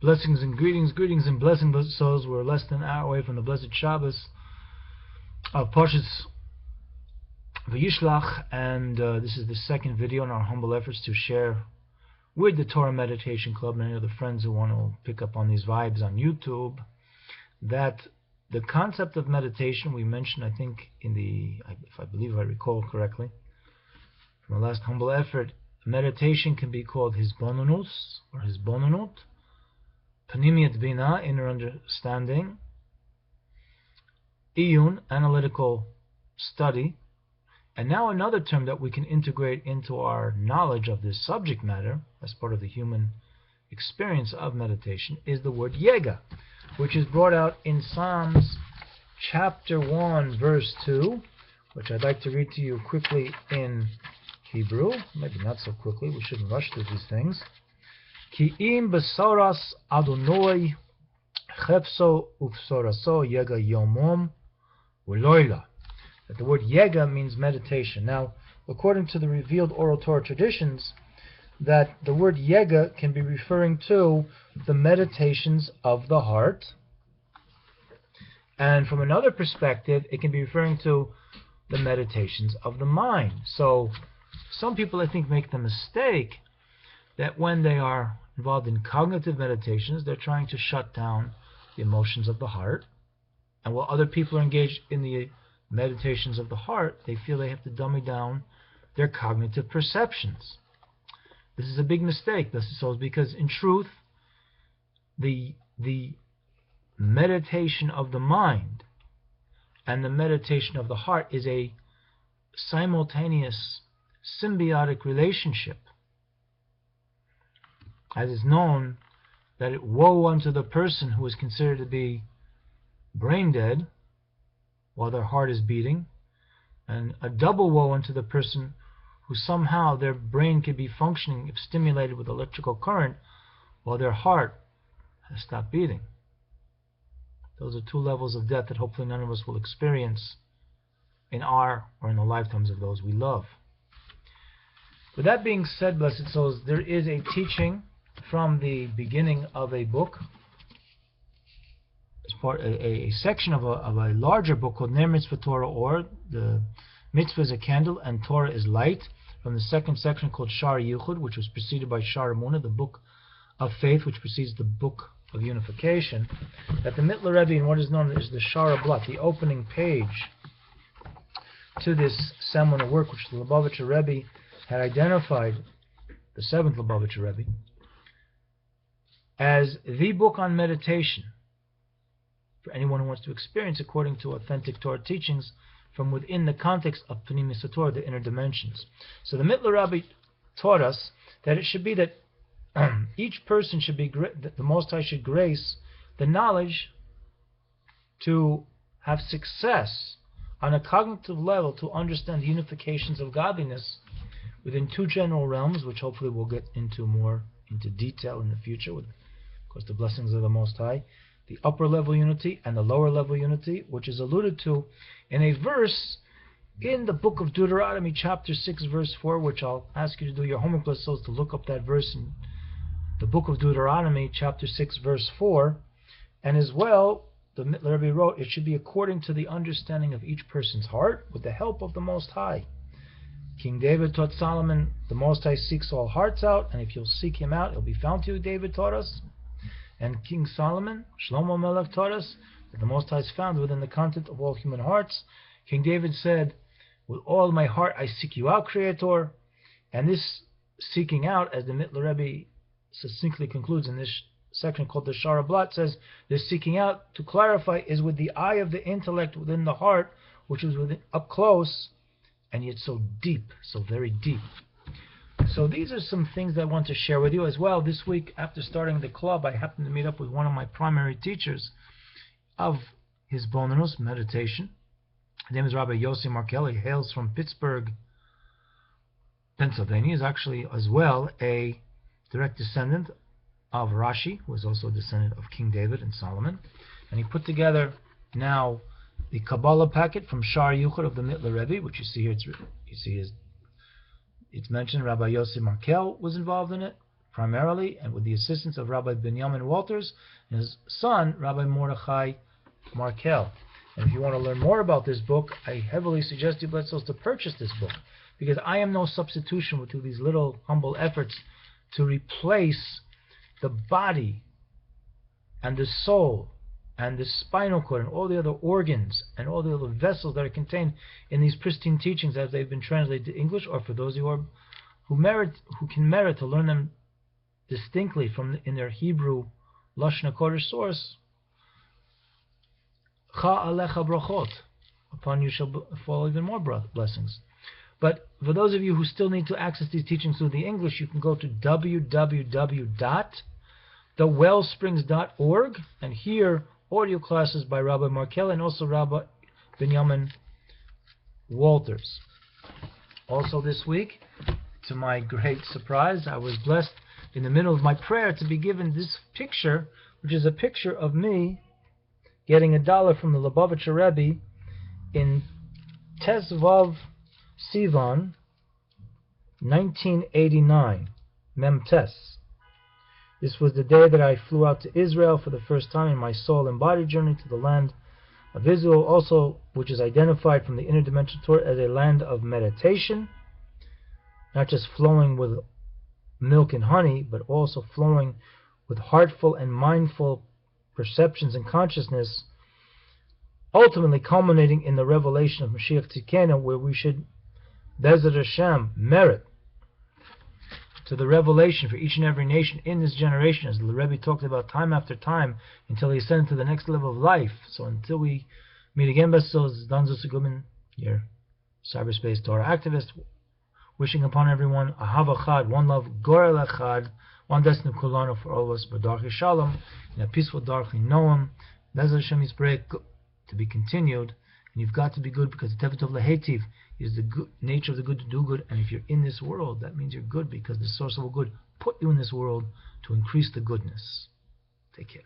Blessings and greetings, greetings and blessings, blessed souls. We're less than an hour away from the blessed Shabbos of Parshas Vayishlach, and this is the second video in our humble efforts to share with the Torah Meditation Club and any other friends who want to pick up on these vibes on YouTube, that the concept of meditation we mentioned, I think, if I recall correctly, from our last humble effort, meditation can be called hisbonenus or hisbonenut, panimiyat bina, inner understanding, iyun, analytical study, and now another term that we can integrate into our knowledge of this subject matter as part of the human experience of meditation is the word yega, which is brought out in Psalms chapter 1 verse 2, which I'd like to read to you quickly in Hebrew. Maybe not so quickly, we shouldn't rush through these things. Ki im besoras Adonai chepso ufsoraso yega yomom uloila. That the word yega means meditation. Now, according to the revealed oral Torah traditions, that the word yega can be referring to the meditations of the heart, and from another perspective, it can be referring to the meditations of the mind. So, some people, I think, make the mistake that when they are involved in cognitive meditations, they're trying to shut down the emotions of the heart, and while other people are engaged in the meditations of the heart, they feel they have to dummy down their cognitive perceptions. This is a big mistake, blessed souls, because in truth, the meditation of the mind and the meditation of the heart is a simultaneous, symbiotic relationship. As is known that woe unto the person who is considered to be brain dead while their heart is beating, and a double woe unto the person who somehow their brain could be functioning if stimulated with electrical current while their heart has stopped beating. Those are two levels of death that hopefully none of us will experience in our or in the lifetimes of those we love. With that being said, blessed souls, there is a teaching from the beginning of a book, as part a section of a larger book called Ner Mitzvah Torah, or the Mitzvah is a candle and Torah is light, from the second section called Shar Yichud, which was preceded by Shar Emunah, the book of faith, which precedes the book of unification, that the Mittler Rebbe, in what is known as the Shara Blat, the opening page to this seminal work, which the Lubavitcher Rebbe had identified, the seventh Lubavitcher Rebbe, as the book on meditation for anyone who wants to experience according to authentic Torah teachings from within the context of Pnimis Torah, the inner dimensions. So the Mittler Rebbe taught us that it should be that each person should be, that the Most High should grace the knowledge to have success on a cognitive level to understand the unifications of godliness within two general realms, which hopefully we'll get into more into detail in the future with, of course, the blessings of the Most High, the upper level unity and the lower level unity, which is alluded to in a verse in the book of Deuteronomy chapter 6 verse 4, which I'll ask you to do your homework, blessed souls, to look up that verse in the book of Deuteronomy chapter 6 verse 4. And as well, the Mittler Rebbe wrote, it should be according to the understanding of each person's heart with the help of the Most High. King David taught Solomon, the Most High seeks all hearts out, and if you'll seek him out, he'll be found to you, David taught us. And King Solomon, Shlomo Melech, taught us that the Most High is found within the content of all human hearts. King David said, with all my heart I seek you out, Creator. And this seeking out, as the Mittler Rebbe succinctly concludes in this section called the Shara Blat, says this seeking out, to clarify, is with the eye of the intellect within the heart, which is within, up close, and yet so deep, so very deep. So these are some things that I want to share with you as well. This week, after starting the club, I happened to meet up with one of my primary teachers of hisbonenus, meditation. His name is Rabbi Yossi Markel. He hails from Pittsburgh, Pennsylvania. He's actually as well a direct descendant of Rashi, who is also a descendant of King David and Solomon. And he put together now the Kabbalah packet from Shar Yichud of the Mittler Rebbe, which you see here. It's mentioned Rabbi Yossi Markel was involved in it. primarily, and with the assistance of Rabbi Benjamin Walters and his son, Rabbi Mordechai Markel. And if you want to learn more about this book, I heavily suggest you, Bledsoes, to purchase this book, because I am no substitution to these little humble efforts to replace the body and the soul and the spinal cord and all the other organs and all the other vessels that are contained in these pristine teachings as they've been translated to English, or for those who can merit to learn them distinctly in their Hebrew Lashon HaKodesh source. Cha alecha brachot, upon you shall fall even more blessings. But for those of you who still need to access these teachings through the English, you can go to www.thewellsprings.org and hear audio classes by Rabbi Markel and also Rabbi Benjamin Walters. Also this week, to my great surprise, I was blessed in the middle of my prayer to be given this picture, which is a picture of me getting $1 from the Lubavitcher Rebbe in Tezvav Sivan, 1989, Mem Tes. This was the day that I flew out to Israel for the first time in my soul and body journey to the land of Israel, also which is identified from the interdimensional Torah as a land of meditation, not just flowing with milk and honey, but also flowing with heartful and mindful perceptions and consciousness, ultimately culminating in the revelation of Mashiach Tzidkenu, where we should, Bezrat Hashem, merit to the revelation for each and every nation in this generation, as the Rebbe talked about time after time, until he ascended to the next level of life. So until we meet again, Bestos, Danzo Segumin, your cyberspace Torah activist, wishing upon everyone Ahava Chad, one love, Gorel Echad, one destiny Kulano for all of us, B'darchi Shalom, in a peaceful Darchi Noam, Bezrat Hashem Yisbrei, to be continued. And you've got to be good, because the Tevet of Lehetiv is the good nature of the good to do good. And if you're in this world, that means you're good, because the source of all good put you in this world to increase the goodness. Take care.